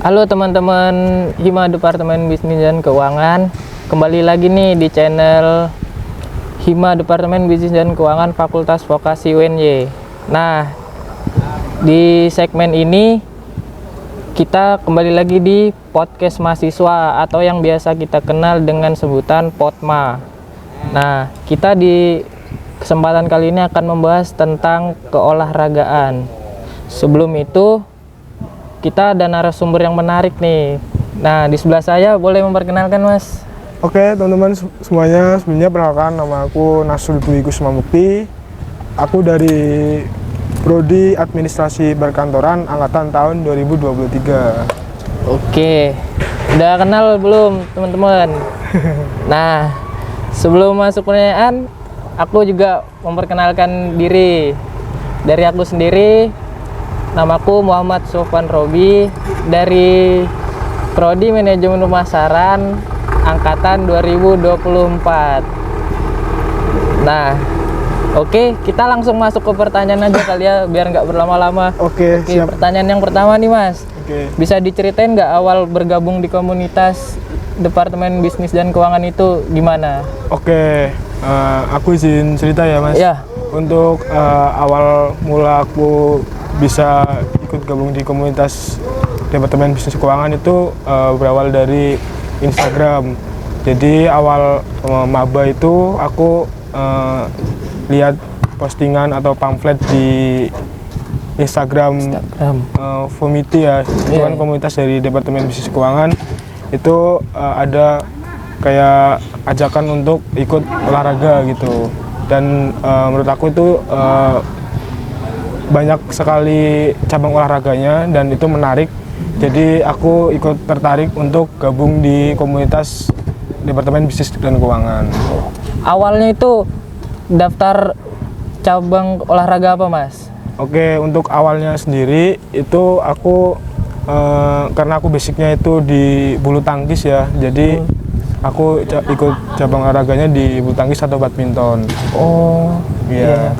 Halo teman-teman Hima Departemen Bisnis dan Keuangan. Kembali lagi nih di channel Hima Departemen Bisnis dan Keuangan Fakultas Vokasi UNY. Nah, di segmen ini kita kembali lagi di podcast mahasiswa atau yang biasa kita kenal dengan sebutan Potma. Nah, kita di kesempatan kali ini akan membahas tentang keolahragaan. Sebelum itu kita ada narasumber yang menarik nih. Nah, di sebelah saya boleh memperkenalkan, Mas? Oke, teman-teman semuanya, sebelumnya perkenalkan, nama aku Nasrul Dwi Kusuma Mukti. Aku dari Prodi Administrasi Perkantoran angkatan tahun 2023. Oke, udah kenal belum teman-teman? Nah, sebelum masuk pertanyaan, aku juga memperkenalkan diri. Dari aku sendiri, namaku Muhammad Sofwan Robi dari Prodi Manajemen Pemasaran angkatan 2024. Nah, oke, kita langsung masuk ke pertanyaan aja kali ya, biar nggak berlama-lama. Oke, siap. Pertanyaan yang pertama nih, Mas. Oke. Bisa diceritain nggak awal bergabung di komunitas Departemen Bisnis dan Keuangan itu gimana? Oke, aku izin cerita ya, Mas. Ya. Untuk awal mula aku bisa ikut gabung di komunitas Departemen Bisnis Keuangan itu berawal dari Instagram. Jadi awal maba itu aku lihat postingan atau pamflet di Instagram. Vomiti ya, itu kan komunitas dari Departemen Bisnis Keuangan. Itu ada kayak ajakan untuk ikut olahraga gitu. Dan menurut aku itu banyak sekali cabang olahraganya dan itu menarik. Jadi aku ikut tertarik untuk gabung di komunitas Departemen Bisnis dan Keuangan. Awalnya itu daftar cabang olahraga apa, Mas? Oke, untuk awalnya sendiri itu aku karena aku basicnya itu di bulu tangkis ya, jadi aku ikut cabang olahraganya di bulu tangkis atau badminton. Oh, iya.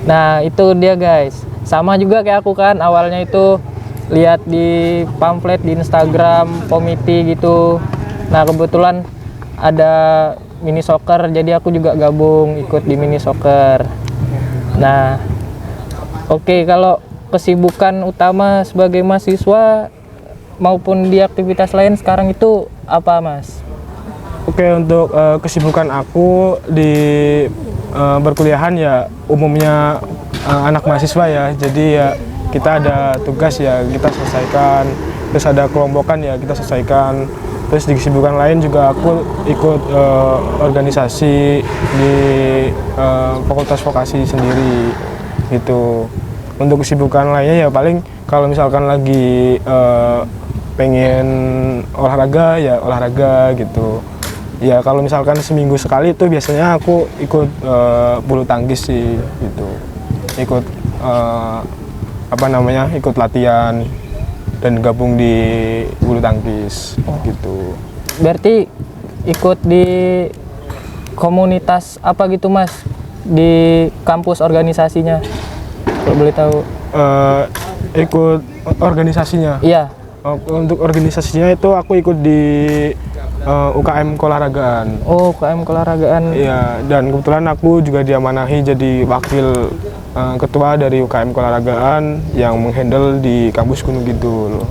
Nah, itu dia guys. Sama juga kayak aku kan, awalnya itu lihat di pamflet di Instagram Pomiti gitu. Nah, kebetulan ada mini soccer, jadi aku juga gabung ikut di mini soccer. Nah, oke, kalau kesibukan utama sebagai mahasiswa maupun di aktivitas lain sekarang itu apa, Mas? Oke, untuk kesibukan aku di perkuliahan ya umumnya anak mahasiswa ya, jadi ya kita ada tugas ya kita selesaikan, terus ada kelompokan ya kita selesaikan, terus di kesibukan lain juga aku ikut organisasi di Fakultas Vokasi sendiri gitu. Untuk kesibukan lainnya ya paling kalau misalkan lagi pengen olahraga ya olahraga gitu. Ya kalau misalkan seminggu sekali itu biasanya aku ikut bulu tangkis sih gitu. Ikut ikut latihan dan gabung di bulu tangkis gitu. Berarti ikut di komunitas apa gitu, Mas? Di kampus organisasinya? Kalau boleh tahu. Ikut organisasinya. Iya. Untuk organisasinya itu aku ikut di UKM keolahragaan. Oh, UKM keolahragaan. Iya, dan kebetulan aku juga diamanahi jadi wakil ketua dari UKM keolahragaan yang menghandle di kampus Gunung Kidul.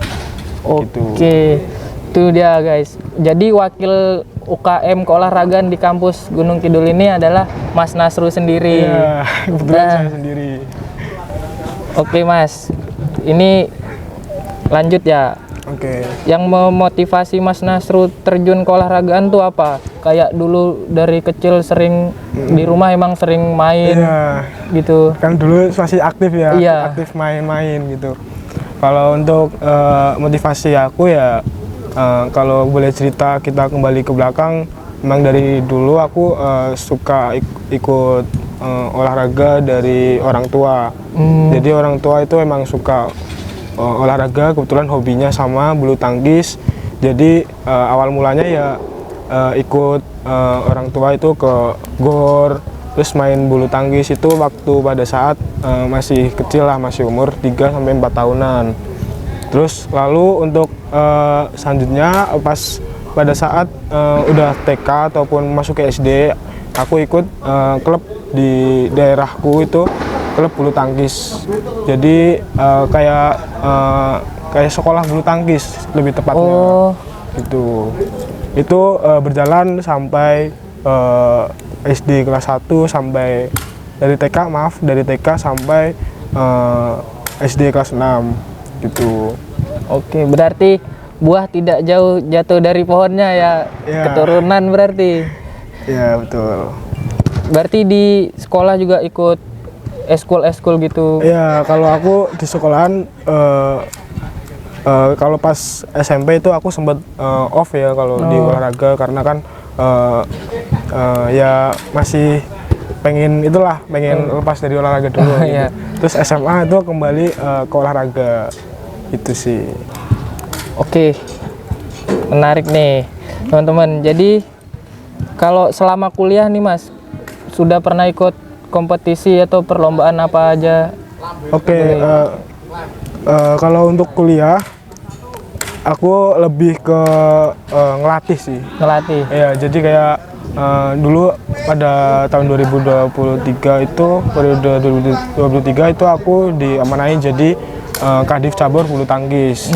Oke, itu dia guys. Jadi wakil UKM keolahragaan di kampus Gunung Kidul ini adalah Mas Nasru sendiri. Iya, kebetulan saya sendiri. Oke, Mas. Ini lanjut ya. Oke. Yang memotivasi Mas Nasru terjun ke olahragaan tuh apa? Kayak dulu dari kecil sering di rumah emang sering main gitu. Kan dulu masih aktif ya, Iya. aktif main-main gitu. Kalau untuk motivasi aku ya kalau boleh cerita kita kembali ke belakang, memang dari dulu aku suka ikut olahraga dari orang tua. Jadi orang tua itu emang suka olahraga, kebetulan hobinya sama bulu tangkis. Jadi awal mulanya ya ikut orang tua itu ke GOR, terus main bulu tangkis itu waktu pada saat masih kecil lah, masih umur 3-4 tahunan. Terus lalu untuk selanjutnya pas pada saat udah TK ataupun masuk ke SD, aku ikut klub di daerahku itu, klub bulu tangkis. Jadi kayak sekolah bulu tangkis lebih tepatnya. Gitu. Itu berjalan sampai SD kelas 1 sampai dari TK sampai SD kelas 6 gitu. Oke, berarti buah tidak jauh jatuh dari pohonnya ya, keturunan berarti. Ya, betul. Berarti di sekolah juga ikut eskul gitu. Ya, kalau aku di sekolahan kalau pas SMP itu aku sempat off ya kalau di olahraga, karena kan ya masih pengen lepas dari olahraga dulu gitu. Iya. Terus SMA itu kembali ke olahraga itu sih. Oke, menarik nih teman-teman. Jadi kalau selama kuliah nih Mas, sudah pernah ikut kompetisi atau perlombaan apa aja? Oke, kalau untuk kuliah aku lebih ke ngelatih sih. Ngelatih? Ya, jadi kayak dulu pada tahun 2023 itu, periode 2023 itu aku diamanahi jadi Kadif Cabur Bulu Tangkis.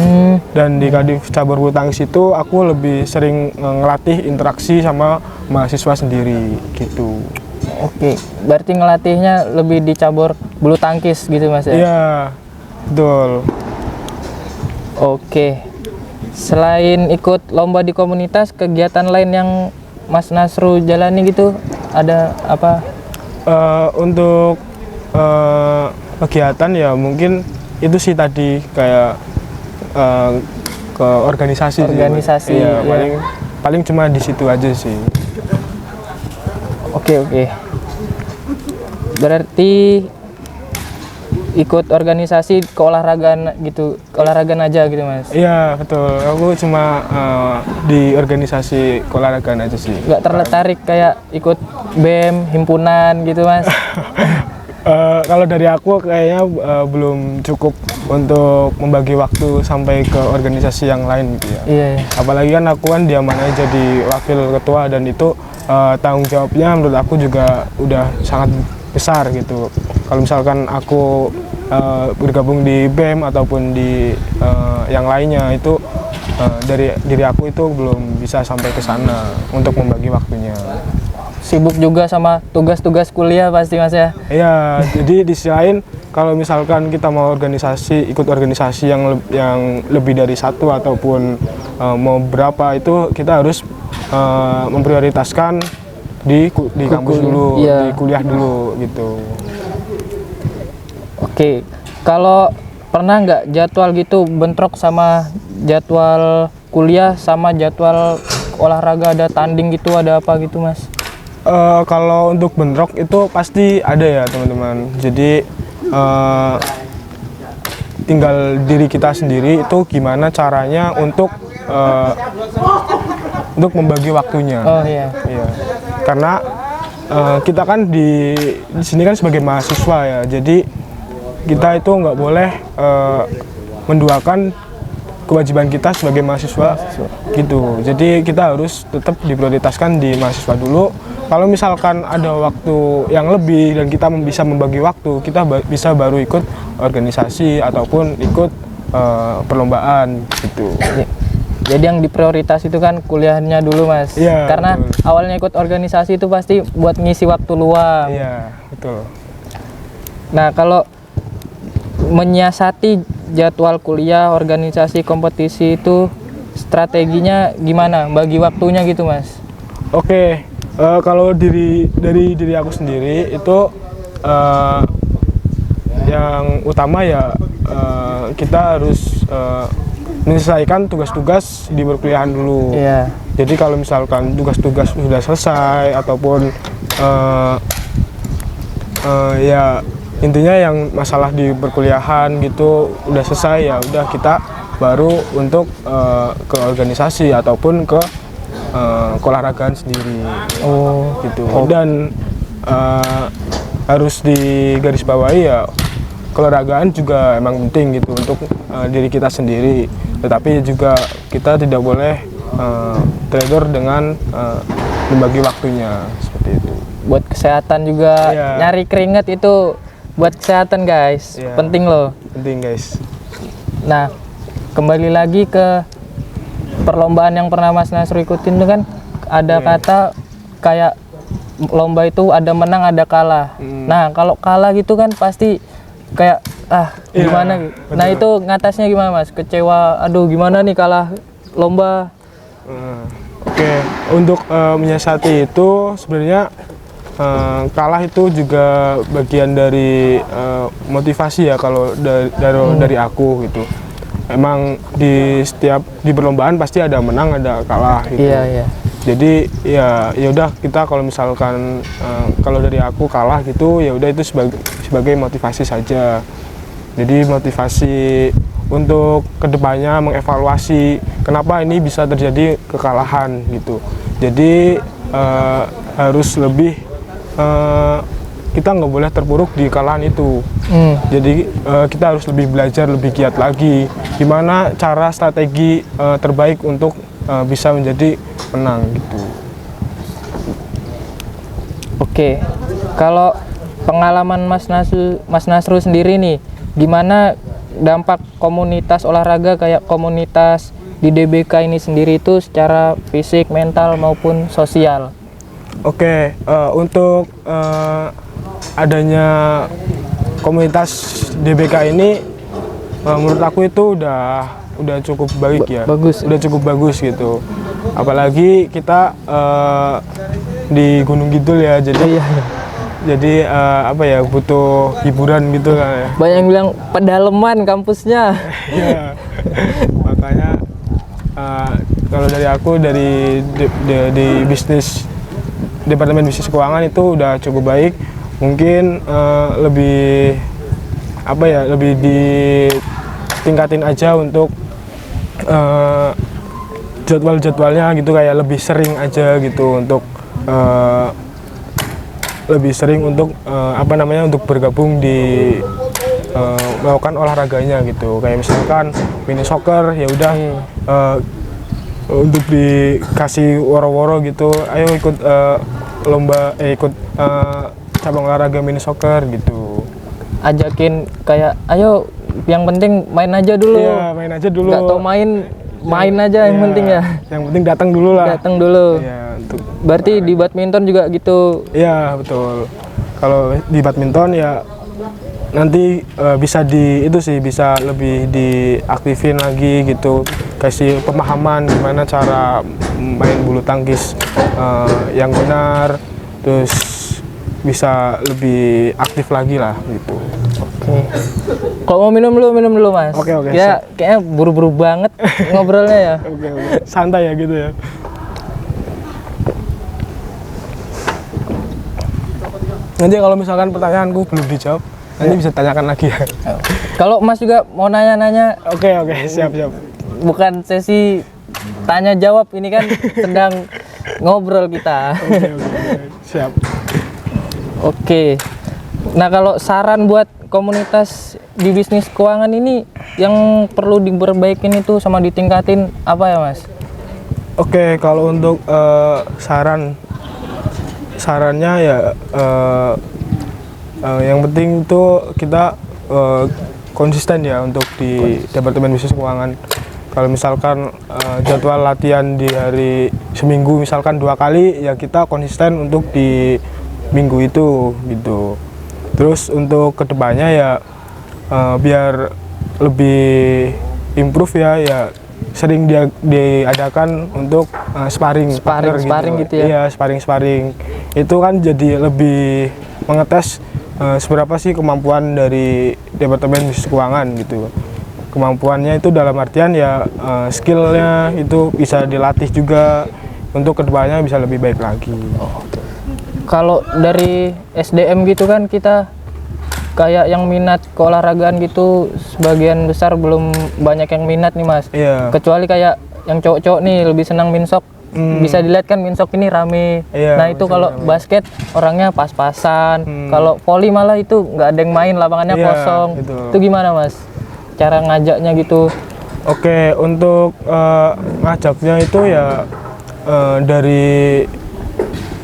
Dan di Kadif Cabur Bulu Tangkis itu aku lebih sering ngelatih interaksi sama mahasiswa sendiri gitu. Oke, berarti ngelatihnya lebih di cabur bulu tangkis gitu Mas ya? Iya, betul. Oke, selain ikut lomba di komunitas, kegiatan lain yang Mas Nasru jalani gitu, ada apa? Untuk kegiatan ya mungkin itu sih tadi kayak ke organisasi. Organisasi, sih. Iya, iya. paling cuma di situ aja sih. Oke. Berarti ikut organisasi keolahragaan gitu, keolahragaan aja gitu Mas? Iya, betul. Aku cuma di organisasi keolahragaan aja sih. Nggak tertarik kayak ikut BEM, himpunan gitu Mas? Kalau dari aku kayaknya belum cukup untuk membagi waktu sampai ke organisasi yang lain gitu ya. Iya. Apalagi kan aku kan diamanai jadi wakil ketua, dan itu tanggung jawabnya menurut aku juga udah sangat besar gitu. Kalau misalkan aku bergabung di BEM ataupun di yang lainnya, itu dari diri aku itu belum bisa sampai ke sana untuk membagi waktunya. Sibuk juga sama tugas-tugas kuliah pasti Mas ya? Iya, jadi di sisi lain kalau misalkan kita mau ikut organisasi yang lebih dari satu ataupun mau berapa, itu kita harus memprioritaskan di kampus dulu, iya. di kuliah dulu gitu. Oke, kalau pernah nggak jadwal gitu bentrok sama jadwal kuliah sama jadwal olahraga, ada tanding gitu, ada apa gitu Mas? Kalau untuk bentrok itu pasti ada ya teman-teman. Jadi tinggal diri kita sendiri itu gimana caranya untuk membagi waktunya. Oh iya. Iya. Karena kita kan di sini kan sebagai mahasiswa ya. Jadi kita itu nggak boleh menduakan kewajiban kita sebagai mahasiswa gitu. Jadi kita harus tetap diprioritaskan di mahasiswa dulu. Kalau misalkan ada waktu yang lebih dan kita bisa membagi waktu, kita bisa baru ikut organisasi ataupun ikut perlombaan gitu. Jadi yang diprioritas itu kan kuliahnya dulu Mas. Iya, karena betul. awalnya ikut organisasi itu pasti buat ngisi waktu luang. Iya, betul. Nah, kalau menyiasati jadwal kuliah, organisasi, kompetisi itu strateginya gimana? Bagi waktunya gitu Mas? Oke, kalau dari diri aku sendiri itu yang utama ya kita harus menyelesaikan tugas-tugas di perkuliahan dulu. Iya. Jadi kalau misalkan tugas-tugas sudah selesai ataupun ya intinya yang masalah di perkuliahan gitu udah selesai, ya udah kita baru untuk ke organisasi ataupun ke keolahragaan sendiri. Oh gitu. Dan harus digarisbawahi ya, keolahragaan juga emang penting gitu untuk diri kita sendiri, tetapi juga kita tidak boleh trader dengan membagi waktunya seperti itu. Buat kesehatan juga, Iya. nyari keringat itu buat kesehatan guys, Iya. penting loh. Penting guys. Nah, kembali lagi ke perlombaan yang pernah Mas Nasrul ikutin tuh kan ada Iya. kata kayak lomba itu ada menang ada kalah. Nah, kalau kalah gitu kan pasti kayak Iya, gimana? Nah, betul. itu ngatasnya gimana Mas? Kecewa, aduh gimana nih kalah lomba. Oke, untuk menyiasati itu sebenarnya kalah itu juga bagian dari motivasi ya kalau dari aku gitu. Emang di perlombaan pasti ada menang ada kalah gitu. Iya, iya. Jadi ya udah kita kalau misalkan kalau dari aku kalah gitu ya udah itu sebagai motivasi saja. Jadi motivasi untuk kedepannya mengevaluasi kenapa ini bisa terjadi kekalahan gitu. Jadi harus lebih kita nggak boleh terpuruk di kekalahan itu. Jadi kita harus lebih belajar lebih giat lagi gimana cara strategi terbaik untuk bisa menjadi menang gitu. Oke. Kalau pengalaman Mas Nasrul sendiri nih, gimana dampak komunitas olahraga kayak komunitas di DBK ini sendiri itu secara fisik, mental maupun sosial? Oke, untuk adanya komunitas DBK ini menurut aku itu udah cukup baik ya. Bagus. Udah cukup bagus gitu. Apalagi kita di Gunung Kidul ya, jadi jadi apa ya, butuh hiburan gitu kan ya. Banyak yang bilang pedalaman kampusnya. Iya. Makanya kalau dari aku di bisnis Departemen Bisnis Keuangan itu udah cukup baik. Mungkin lebih apa ya, lebih ditingkatin aja untuk jadwal-jadwalnya gitu, kayak lebih sering aja gitu untuk lebih sering untuk apa namanya, untuk bergabung di melakukan olahraganya gitu. Kayak misalkan mini soccer ya udah untuk dikasih woro-woro gitu, ayo ikut lomba ikut cabang olahraga mini soccer gitu. Ajakin kayak ayo yang penting main aja dulu. Iya, main aja dulu. Nggak tau main aja yang Iya, penting ya. Yang penting datang dulu lah. Datang dulu. Iya, untuk Berarti di badminton juga gitu. iya betul. Kalau di badminton ya nanti bisa bisa lebih diaktifin lagi gitu, kasih pemahaman gimana cara main bulu tangkis yang benar, terus bisa lebih aktif lagi lah gitu. Oke. Kalau mau minum dulu Mas. Oke, Ya kayaknya buru-buru banget ngobrolnya ya. Oke. Santai ya gitu ya. Nanti kalau misalkan pertanyaanku belum dijawab, nanti bisa tanyakan lagi ya. Kalau Mas juga mau nanya-nanya, Oke, siap. bukan sesi tanya jawab, ini kan sedang ngobrol kita. Oke, siap. Oke. Nah, kalau saran buat komunitas di bisnis keuangan ini yang perlu diperbaikin itu sama ditingkatin apa ya, Mas? Oke, kalau untuk sarannya ya yang penting itu kita konsisten ya untuk di Departemen Bisnis Keuangan. Kalau misalkan jadwal latihan di hari seminggu misalkan 2 kali, ya kita konsisten untuk di minggu itu gitu. Terus untuk kedepannya ya biar lebih improve ya sering diadakan untuk sparring gitu ya. Iya, sparring itu kan jadi lebih mengetes seberapa sih kemampuan dari Departemen Bisnis Keuangan gitu. Kemampuannya itu dalam artian ya skillnya itu bisa dilatih juga untuk kedepannya bisa lebih baik lagi. Kalau dari SDM gitu kan kita kayak yang minat keolahragaan gitu sebagian besar belum banyak yang minat nih, Mas. Iya. Kecuali kayak yang cowok-cowok nih lebih senang minsok, bisa dilihat kan Minsok ini rame. Iya, Nah itu bisa kalau rame. basket orangnya pas-pasan. Kalau volley malah itu nggak ada yang main, lapangannya Iya, kosong. gitu. Itu gimana Mas? Cara ngajaknya gitu? Oke, untuk ngajaknya itu ya dari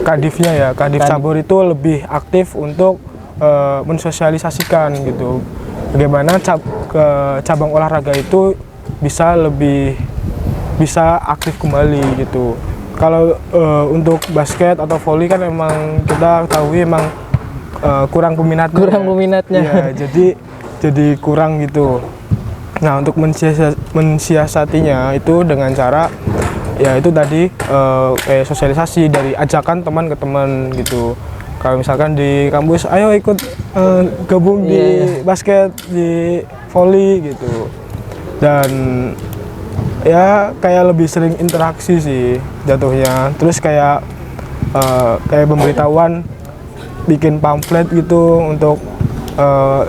Kadifnya ya, Kadif Cabur itu lebih aktif untuk mensosialisasikan gitu. Bagaimana cabang olahraga itu bisa aktif kembali gitu. Kalau untuk basket atau volley kan emang kita tahu emang kurang peminatnya. Kurang peminatnya. Iya, jadi kurang gitu. Nah, untuk mensiasatinya itu dengan cara ya itu tadi kayak sosialisasi dari ajakan teman ke teman gitu. Kalau misalkan di kampus, ayo ikut gabung di basket, di volley gitu. Dan ya kayak lebih sering interaksi sih jatuhnya. Terus kayak pemberitahuan, bikin pamflet gitu untuk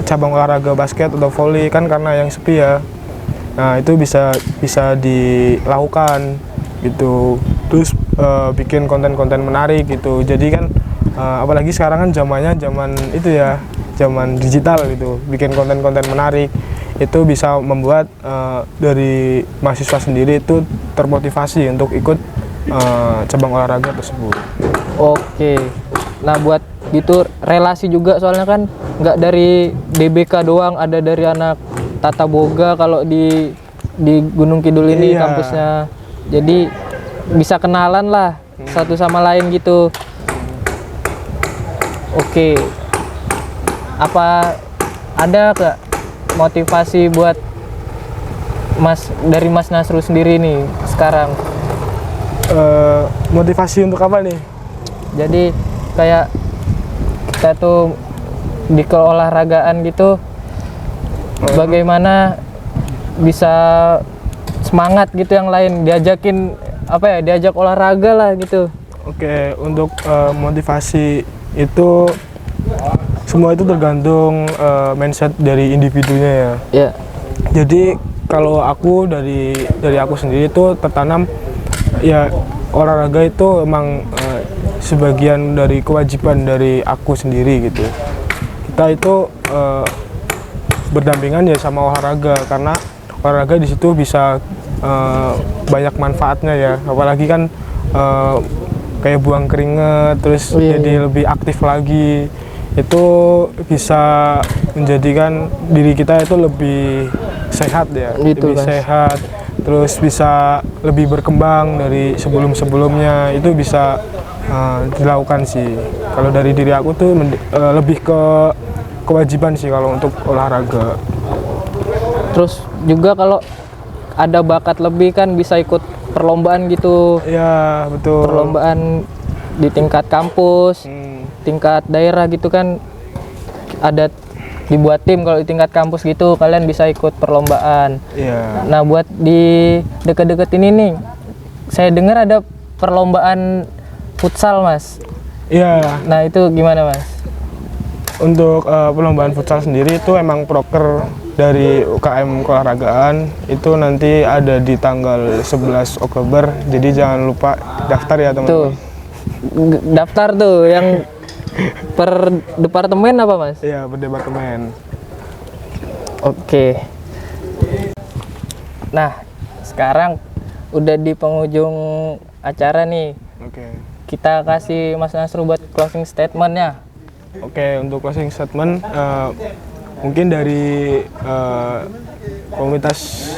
cabang olahraga basket atau volley kan karena yang sepi ya. Nah itu bisa dilakukan gitu. Terus bikin konten-konten menarik gitu. Jadi kan apalagi sekarang kan zaman itu ya, zaman digital gitu. Bikin konten-konten menarik itu bisa membuat dari mahasiswa sendiri itu termotivasi untuk ikut cabang olahraga tersebut. Oke. Nah buat gitu relasi juga soalnya kan nggak dari DBK doang, ada dari anak Tata Boga kalau di Gunung Kidul ini kampusnya. Jadi bisa kenalan lah satu sama lain gitu. Oke. Apa ada nggak motivasi buat dari Mas Nasru sendiri nih sekarang? Motivasi untuk apa nih? Jadi kayak kita tuh di keolahragaan gitu, bagaimana bisa semangat gitu yang lain, diajak olahraga lah gitu. Oke, untuk motivasi itu semua itu tergantung mindset dari individunya ya. Ya. Jadi kalau aku dari aku sendiri itu tertanam ya, olahraga itu emang sebagian dari kewajiban dari aku sendiri gitu. Kita itu berdampingan ya sama olahraga, karena olahraga di situ bisa banyak manfaatnya ya. Apalagi kan kayak buang keringat, terus jadi lebih aktif lagi. Itu bisa menjadikan diri kita itu lebih sehat ya, gitu, lebih sehat, terus bisa lebih berkembang dari sebelum-sebelumnya. Itu bisa dilakukan sih. Kalau dari diri aku tuh lebih ke kewajiban sih kalau untuk olahraga. Terus juga kalau ada bakat lebih kan bisa ikut perlombaan gitu. Ya, betul. Perlombaan di tingkat kampus, tingkat daerah gitu kan, ada dibuat tim. Kalau di tingkat kampus gitu kalian bisa ikut perlombaan. Iya. Nah buat di deket-deket ini nih, saya dengar ada perlombaan futsal Mas. Iya. Nah itu gimana Mas? Untuk perlombaan futsal sendiri itu emang proker dari UKM keolahragaan, itu nanti ada di tanggal 11 Oktober. Jadi jangan lupa daftar ya teman-teman. Tuh, daftar tuh yang per departemen apa Mas? Iya, per departemen. Oke. Nah, sekarang udah di penghujung acara nih. Oke. Kita kasih Mas Nasru buat closing statement-nya. Oke, untuk closing statement mungkin dari komunitas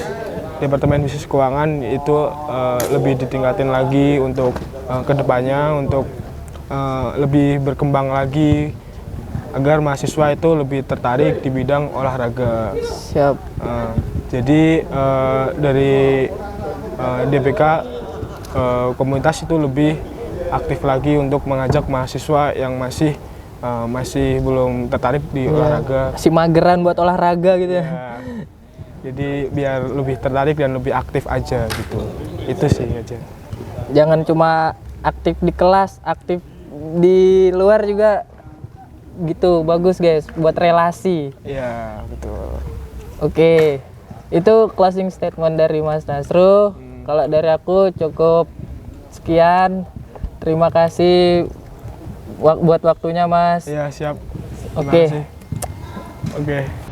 Departemen Bisnis Keuangan itu lebih ditingkatin lagi untuk kedepannya, untuk lebih berkembang lagi agar mahasiswa itu lebih tertarik di bidang olahraga. Siap. Jadi dari DBK komunitas itu lebih aktif lagi untuk mengajak mahasiswa yang masih belum tertarik di olahraga. Si mageran buat olahraga gitu ya. Jadi biar lebih tertarik dan lebih aktif aja gitu. Itu sih aja. Jangan cuma aktif di kelas, aktif di luar juga gitu. Bagus guys, buat relasi. Iya, betul. Oke. Itu closing statement dari Mas Nasru. Kalau dari aku cukup sekian. Terima kasih buat waktunya, Mas. Ya siap. Terima Oke. kasih. Oke.